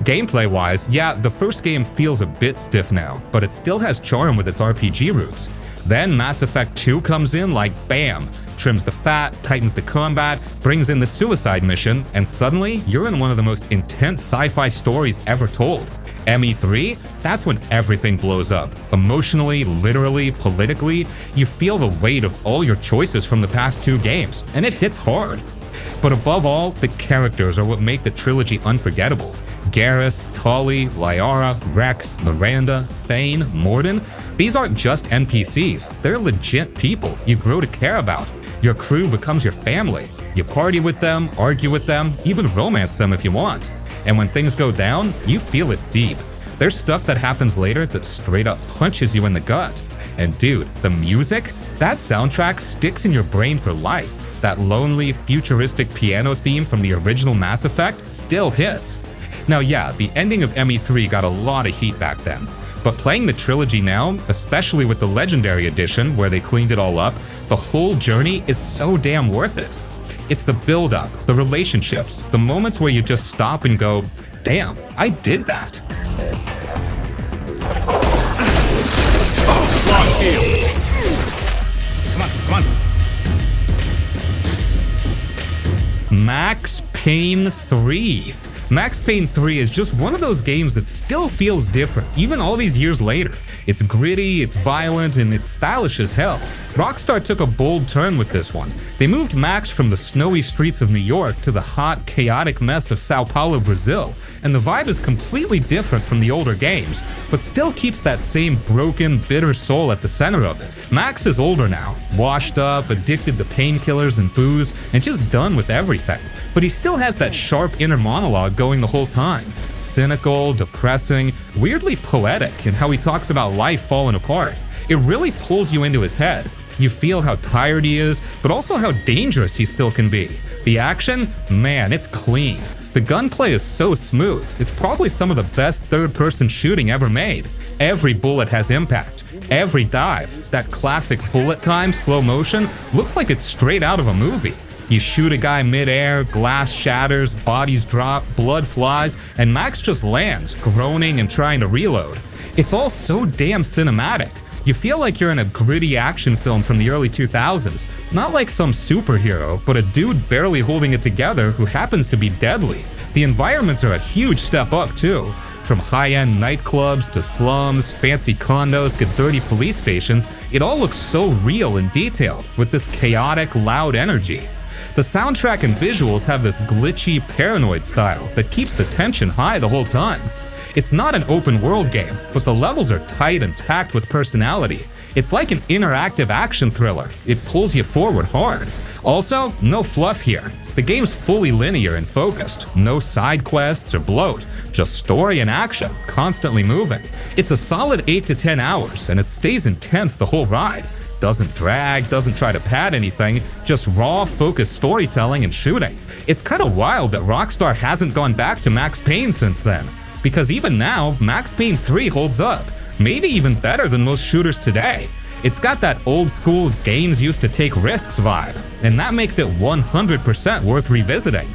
Gameplay-wise, yeah, the first game feels a bit stiff now, but it still has charm with its RPG roots. Then Mass Effect 2 comes in like bam, trims the fat, tightens the combat, brings in the suicide mission, and suddenly you're in one of the most intense sci-fi stories ever told. ME3, that's when everything blows up. Emotionally, literally, politically, you feel the weight of all your choices from the past 2 games, and it hits hard. But above all, the characters are what make the trilogy unforgettable. Garrus, Tali, Liara, Rex, Loranda, Payne, Mordor, these aren't just NPCs, they're legit people you grow to care about. Your crew becomes your family. You party with them, argue with them, even romance them if you want. And when things go down, you feel it deep. There's stuff that happens later that straight up punches you in the gut. And dude, the music? That soundtrack sticks in your brain for life. That lonely, futuristic piano theme from the original Mass Effect still hits. Now yeah, the ending of ME3 got a lot of heat back then, but playing the trilogy now, especially with the Legendary Edition where they cleaned it all up, the whole journey is so damn worth it. It's the build-up, the relationships, the moments where you just stop and go, damn, I did that. Come on. Max Payne 3. Max Payne 3 is just one of those games that still feels different, even all these years later. It's gritty, it's violent, and it's stylish as hell. Rockstar took a bold turn with this one. They moved Max from the snowy streets of New York to the hot, chaotic mess of Sao Paulo, Brazil, and the vibe is completely different from the older games, but still keeps that same broken, bitter soul at the center of it. Max is older now, washed up, addicted to painkillers and booze, and just done with everything. But he still has that sharp inner monologue going the whole time. Cynical, depressing, weirdly poetic in how he talks about life falling apart. It really pulls you into his head. You feel how tired he is, but also how dangerous he still can be. The action? Man, it's clean. The gunplay is so smooth, it's probably some of the best third-person shooting ever made. Every bullet has impact. Every dive, that classic bullet time slow motion, looks like it's straight out of a movie. You shoot a guy mid-air, glass shatters, bodies drop, blood flies, and Max just lands, groaning and trying to reload. It's all so damn cinematic. You feel like you're in a gritty action film from the early 2000s, not like some superhero, but a dude barely holding it together who happens to be deadly. The environments are a huge step up too. From high-end nightclubs to slums, fancy condos to dirty police stations, it all looks so real and detailed with this chaotic, loud energy. The soundtrack and visuals have this glitchy, paranoid style that keeps the tension high the whole time. It's not an open-world game, but the levels are tight and packed with personality. It's like an interactive action thriller. It pulls you forward hard. Also, no fluff here. The game's fully linear and focused. No side quests or bloat, just story and action, constantly moving. It's a solid 8 to 10 hours, and it stays intense the whole ride. Doesn't drag, doesn't try to pad anything, just raw, focused storytelling and shooting. It's kinda wild that Rockstar hasn't gone back to Max Payne since then, because even now, Max Payne 3 holds up, maybe even better than most shooters today. It's got that old school games used to take risks vibe, and that makes it 100% worth revisiting.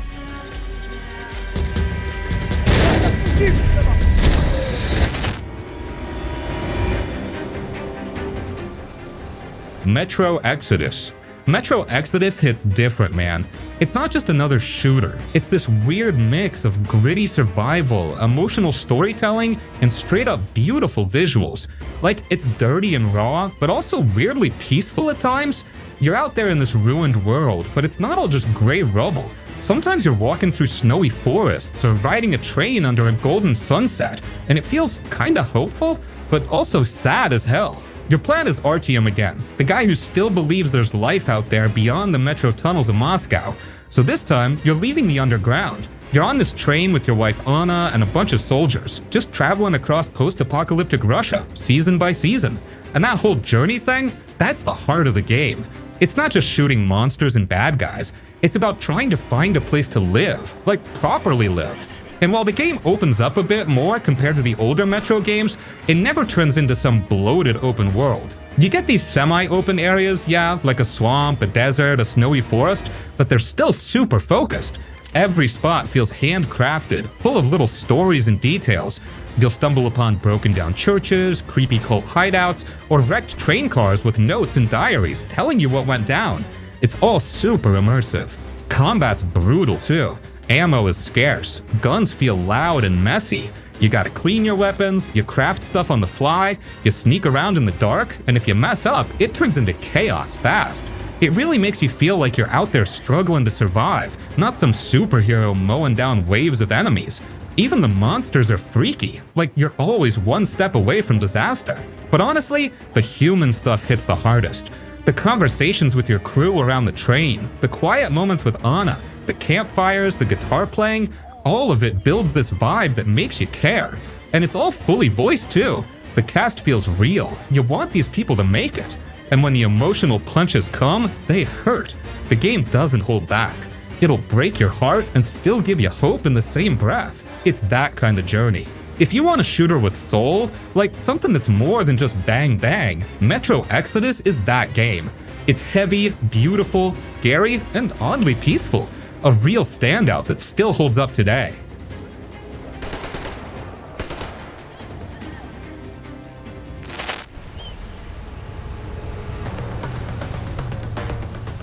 Metro Exodus. Metro Exodus hits different, man. It's not just another shooter. It's this weird mix of gritty survival, emotional storytelling, and straight up beautiful visuals. Like, it's dirty and raw, but also weirdly peaceful at times. You're out there in this ruined world, but it's not all just gray rubble. Sometimes you're walking through snowy forests or riding a train under a golden sunset, and it feels kinda hopeful, but also sad as hell. Your plan is Artyom again, the guy who still believes there's life out there beyond the metro tunnels of Moscow. So this time, you're leaving the underground. You're on this train with your wife Anna and a bunch of soldiers, just traveling across post-apocalyptic Russia, season by season. And that whole journey thing, that's the heart of the game. It's not just shooting monsters and bad guys, it's about trying to find a place to live, like properly live. And while the game opens up a bit more compared to the older Metro games, it never turns into some bloated open world. You get these semi-open areas, yeah, like a swamp, a desert, a snowy forest, but they're still super focused. Every spot feels handcrafted, full of little stories and details. You'll stumble upon broken down churches, creepy cult hideouts, or wrecked train cars with notes and diaries telling you what went down. It's all super immersive. Combat's brutal too. Ammo is scarce, guns feel loud and messy. You gotta clean your weapons, you craft stuff on the fly, you sneak around in the dark, and if you mess up, it turns into chaos fast. It really makes you feel like you're out there struggling to survive, not some superhero mowing down waves of enemies. Even the monsters are freaky, like you're always one step away from disaster. But honestly, the human stuff hits the hardest. The conversations with your crew around the train, the quiet moments with Anna, the campfires, the guitar playing, all of it builds this vibe that makes you care. And it's all fully voiced too. The cast feels real. You want these people to make it. And when the emotional punches come, they hurt. The game doesn't hold back. It'll break your heart and still give you hope in the same breath. It's that kind of journey. If you want a shooter with soul, like something that's more than just bang bang, Metro Exodus is that game. It's heavy, beautiful, scary, and oddly peaceful. A real standout that still holds up today.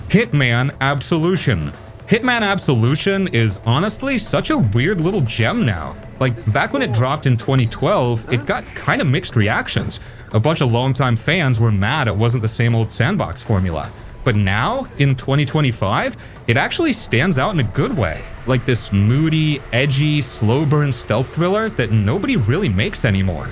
Hitman Absolution. Hitman Absolution is honestly such a weird little gem now. Like, back when it dropped in 2012, it got kinda mixed reactions. A bunch of longtime fans were mad it wasn't the same old sandbox formula. But now, in 2025, it actually stands out in a good way. Like this moody, edgy, slow burn stealth thriller that nobody really makes anymore.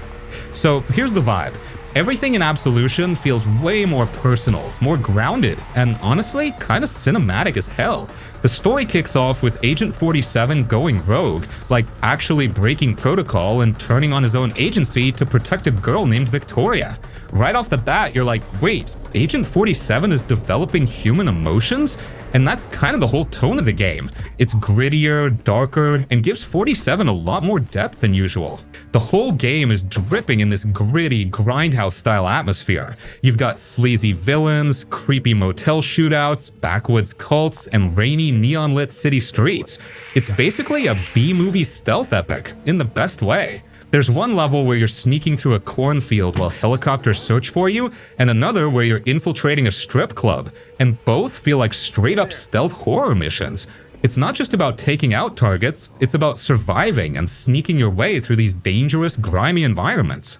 So here's the vibe. Everything in Absolution feels way more personal, more grounded, and honestly, kinda cinematic as hell. The story kicks off with Agent 47 going rogue, like actually breaking protocol and turning on his own agency to protect a girl named Victoria. Right off the bat, you're like, wait, Agent 47 is developing human emotions? And that's kind of the whole tone of the game. It's grittier, darker, and gives 47 a lot more depth than usual. The whole game is dripping in this gritty, grindhouse-style atmosphere. You've got sleazy villains, creepy motel shootouts, backwoods cults, and rainy, neon-lit city streets. It's basically a B-movie stealth epic, in the best way. There's one level where you're sneaking through a cornfield while helicopters search for you, and another where you're infiltrating a strip club, and both feel like straight-up stealth horror missions. It's not just about taking out targets, it's about surviving and sneaking your way through these dangerous, grimy environments.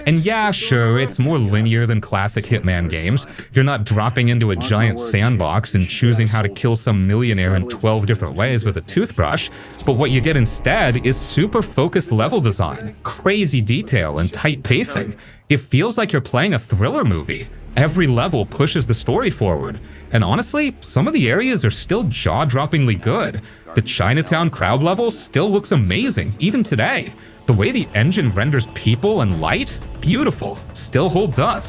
And yeah, sure, it's more linear than classic Hitman games. You're not dropping into a giant sandbox and choosing how to kill some millionaire in 12 different ways with a toothbrush, but what you get instead is super focused level design, crazy detail, and tight pacing. It feels like you're playing a thriller movie. Every level pushes the story forward, and honestly, some of the areas are still jaw-droppingly good. The Chinatown crowd level still looks amazing, even today. The way the engine renders people and light, beautiful, still holds up.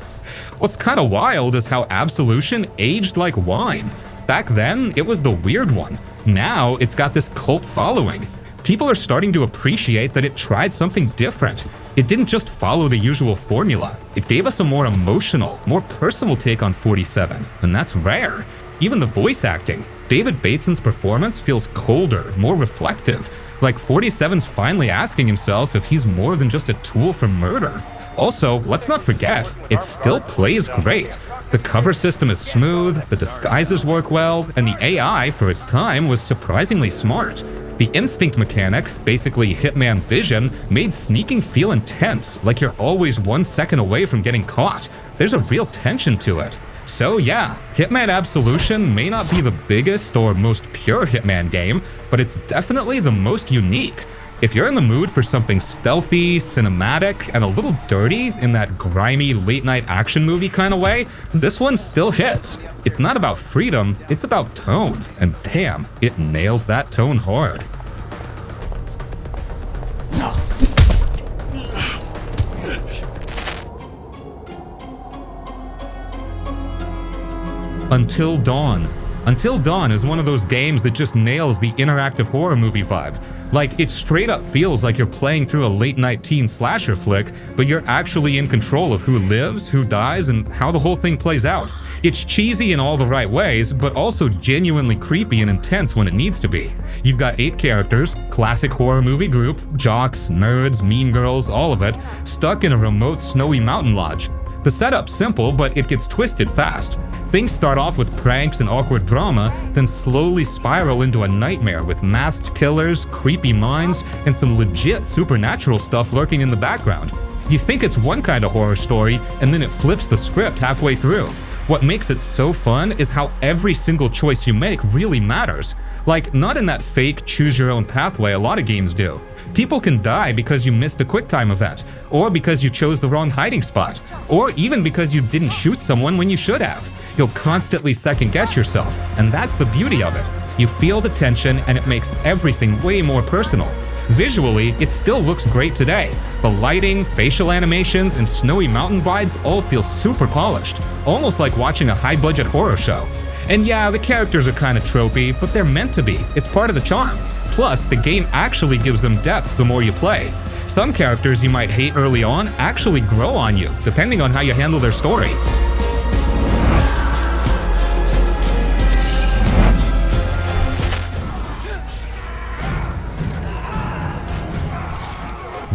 What's kinda wild is how Absolution aged like wine. Back then, it was the weird one. Now, it's got this cult following. People are starting to appreciate that it tried something different. It didn't just follow the usual formula. It gave us a more emotional, more personal take on 47, and that's rare. Even the voice acting. David Bateson's performance feels colder, more reflective. Like 47's finally asking himself if he's more than just a tool for murder. Also, let's not forget, it still plays great. The cover system is smooth, the disguises work well, and the AI for its time was surprisingly smart. The instinct mechanic, basically Hitman vision, made sneaking feel intense, like you're always 1 second away from getting caught. There's a real tension to it. So yeah, Hitman Absolution may not be the biggest or most pure Hitman game, but it's definitely the most unique. If you're in the mood for something stealthy, cinematic, and a little dirty in that grimy late-night action movie kind of way, this one still hits. It's not about freedom, it's about tone, and damn, it nails that tone hard. Until Dawn. Until Dawn is one of those games that just nails the interactive horror movie vibe. Like, it straight up feels like you're playing through a late-night teen slasher flick, but you're actually in control of who lives, who dies, and how the whole thing plays out. It's cheesy in all the right ways, but also genuinely creepy and intense when it needs to be. You've got 8 characters, classic horror movie group, jocks, nerds, mean girls, all of it, stuck in a remote snowy mountain lodge. The setup's simple, but it gets twisted fast. Things start off with pranks and awkward drama, then slowly spiral into a nightmare with masked killers, creepy minds, and some legit supernatural stuff lurking in the background. You think it's one kind of horror story, and then it flips the script halfway through. What makes it so fun is how every single choice you make really matters. Like, not in that fake choose-your-own-pathway a lot of games do. People can die because you missed a QuickTime event, or because you chose the wrong hiding spot, or even because you didn't shoot someone when you should have. You'll constantly second-guess yourself, and that's the beauty of it. You feel the tension, and it makes everything way more personal. Visually, it still looks great today. The lighting, facial animations, and snowy mountain vibes all feel super polished. almost like watching a high-budget horror show. And yeah, the characters are kinda tropey, but they're meant to be. It's part of the charm. Plus, the game actually gives them depth the more you play. Some characters you might hate early on actually grow on you, depending on how you handle their story.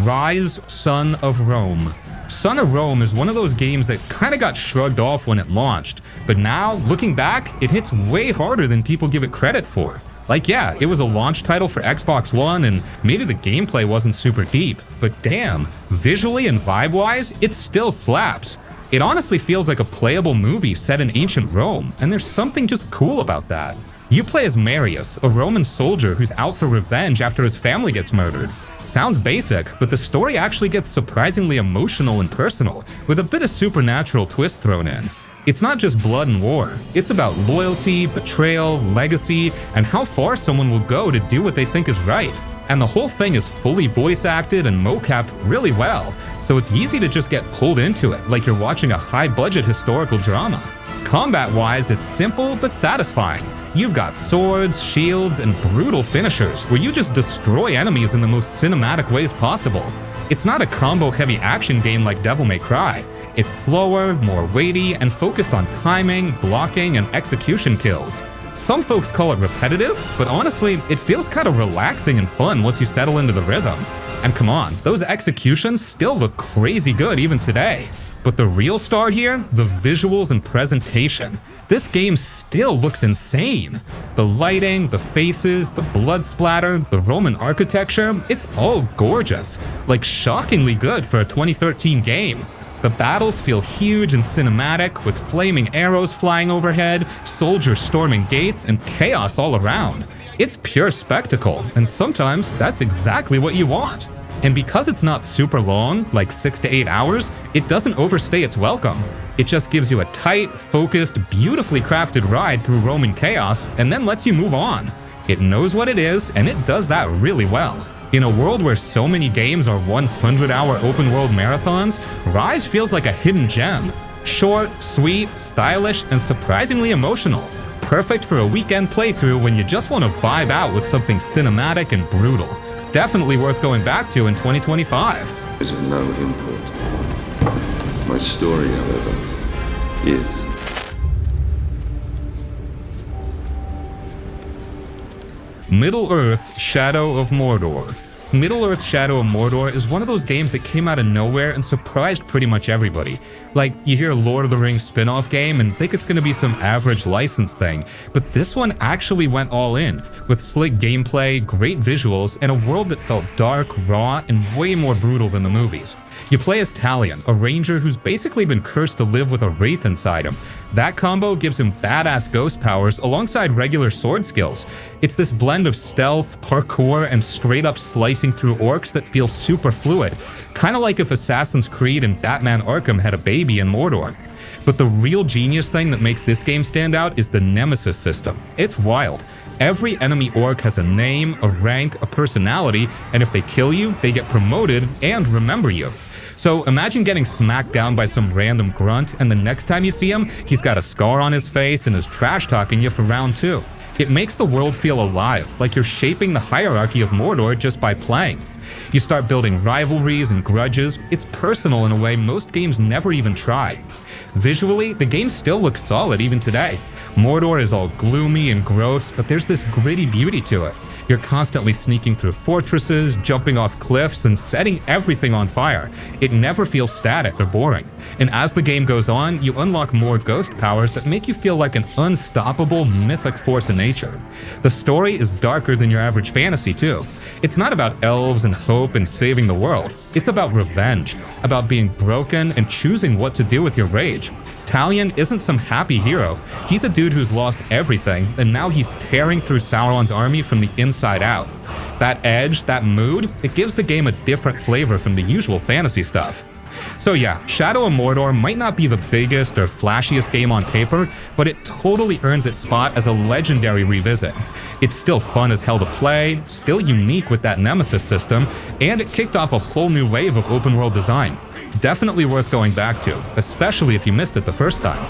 Ryse, Son of Rome. Son of Rome is one of those games that kinda got shrugged off when it launched, but now, looking back, it hits way harder than people give it credit for. Like yeah, it was a launch title for Xbox One and maybe the gameplay wasn't super deep, but damn, visually and vibe-wise, it still slaps. It honestly feels like a playable movie set in ancient Rome, and there's something just cool about that. You play as Marius, a Roman soldier who's out for revenge after his family gets murdered. Sounds basic, but the story actually gets surprisingly emotional and personal, with a bit of supernatural twist thrown in. It's not just blood and war, it's about loyalty, betrayal, legacy, and how far someone will go to do what they think is right. And the whole thing is fully voice acted and mocapped really well, so it's easy to just get pulled into it like you're watching a high-budget historical drama. Combat-wise, it's simple but satisfying. You've got swords, shields, and brutal finishers where you just destroy enemies in the most cinematic ways possible. It's not a combo-heavy action game like Devil May Cry. It's slower, more weighty, and focused on timing, blocking, and execution kills. Some folks call it repetitive, but honestly, it feels kind of relaxing and fun once you settle into the rhythm. And come on, those executions still look crazy good even today. But the real star here, the visuals and presentation. This game still looks insane. The lighting, the faces, the blood splatter, the Roman architecture, it's all gorgeous. Like shockingly good for a 2013 game. The battles feel huge and cinematic, with flaming arrows flying overhead, soldiers storming gates, and chaos all around. It's pure spectacle, and sometimes that's exactly what you want. And because it's not super long, like 6 to 8 hours, it doesn't overstay its welcome. It just gives you a tight, focused, beautifully crafted ride through Roman chaos, and then lets you move on. It knows what it is, and it does that really well. In a world where so many games are 100-hour open-world marathons, Ryse feels like a hidden gem. Short, sweet, stylish, and surprisingly emotional. Perfect for a weekend playthrough when you just want to vibe out with something cinematic and brutal. Definitely worth going back to in 2025. Is of no import. My story, however, is. Middle-earth: Shadow of Mordor. Middle-earth: Shadow of Mordor is one of those games that came out of nowhere and surprised pretty much everybody. Like, you hear Lord of the Rings spin-off game and think it's gonna be some average license thing, but this one actually went all in, with slick gameplay, great visuals, and a world that felt dark, raw, and way more brutal than the movies. You play as Talion, a ranger who's basically been cursed to live with a wraith inside him. That combo gives him badass ghost powers alongside regular sword skills. It's this blend of stealth, parkour, and straight-up slicing through orcs that feels super fluid, kinda like if Assassin's Creed and Batman Arkham had a baby in Mordor. But the real genius thing that makes this game stand out is the Nemesis system. It's wild. Every enemy orc has a name, a rank, a personality, and if they kill you, they get promoted and remember you. So imagine getting smacked down by some random grunt, and the next time you see him, he's got a scar on his face and is trash-talking you for round 2. It makes the world feel alive, like you're shaping the hierarchy of Mordor just by playing. You start building rivalries and grudges. It's personal in a way most games never even try. Visually, the game still looks solid even today. Mordor is all gloomy and gross, but there's this gritty beauty to it. You're constantly sneaking through fortresses, jumping off cliffs, and setting everything on fire. It never feels static or boring. And as the game goes on, you unlock more ghost powers that make you feel like an unstoppable, mythic force in nature. The story is darker than your average fantasy, too. It's not about elves and hope and saving the world. It's about revenge, about being broken and choosing what to do with your rage. Talion isn't some happy hero. He's a dude who's lost everything, and now he's tearing through Sauron's army from the inside out. That edge, that mood, it gives the game a different flavor from the usual fantasy stuff. So yeah, Shadow of Mordor might not be the biggest or flashiest game on paper, but it totally earns its spot as a legendary revisit. It's still fun as hell to play, still unique with that Nemesis system, and it kicked off a whole new wave of open world design. Definitely worth going back to, especially if you missed it the first time.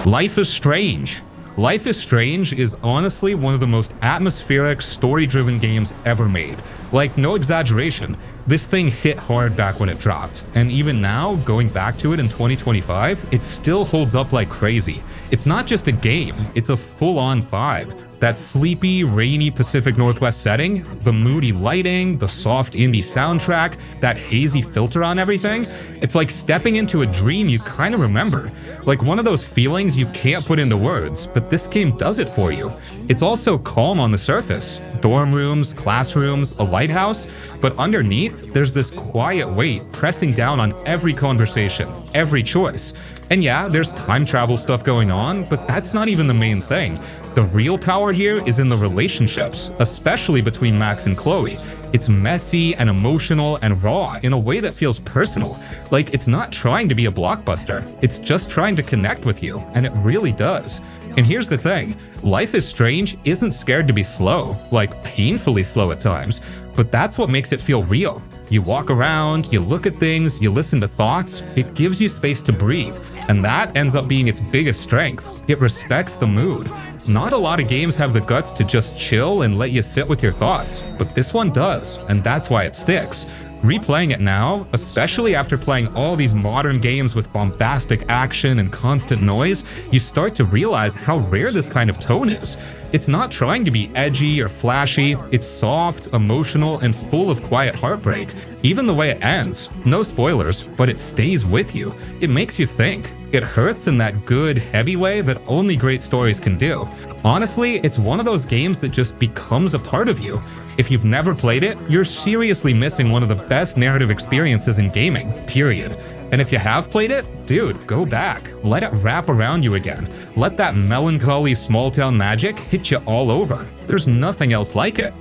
Life is Strange. Life is Strange is honestly one of the most atmospheric, story-driven games ever made. Like, no exaggeration, this thing hit hard back when it dropped, and even now, going back to it in 2025, it still holds up like crazy. It's not just a game, it's a full-on vibe. That sleepy, rainy Pacific Northwest setting, the moody lighting, the soft indie soundtrack, that hazy filter on everything, it's like stepping into a dream you kind of remember. Like one of those feelings you can't put into words, but this game does it for you. It's also calm on the surface. Dorm rooms, classrooms, a lighthouse, but underneath, there's this quiet weight pressing down on every conversation, every choice. And yeah, there's time travel stuff going on, but that's not even the main thing. The real power here is in the relationships, especially between Max and Chloe. It's messy and emotional and raw in a way that feels personal. Like, it's not trying to be a blockbuster, it's just trying to connect with you, and it really does. And here's the thing, Life is Strange isn't scared to be slow, like painfully slow at times, but that's what makes it feel real. You walk around, you look at things, you listen to thoughts, it gives you space to breathe, and that ends up being its biggest strength. It respects the mood. Not a lot of games have the guts to just chill and let you sit with your thoughts, but this one does, and that's why it sticks. Replaying it now, especially after playing all these modern games with bombastic action and constant noise, you start to realize how rare this kind of tone is. It's not trying to be edgy or flashy, it's soft, emotional, and full of quiet heartbreak. Even the way it ends, no spoilers, but it stays with you. It makes you think. It hurts in that good, heavy way that only great stories can do. Honestly, it's one of those games that just becomes a part of you. If you've never played it, you're seriously missing one of the best narrative experiences in gaming, period. And if you have played it, dude, go back. Let it wrap around you again. Let that melancholy small-town magic hit you all over. There's nothing else like it.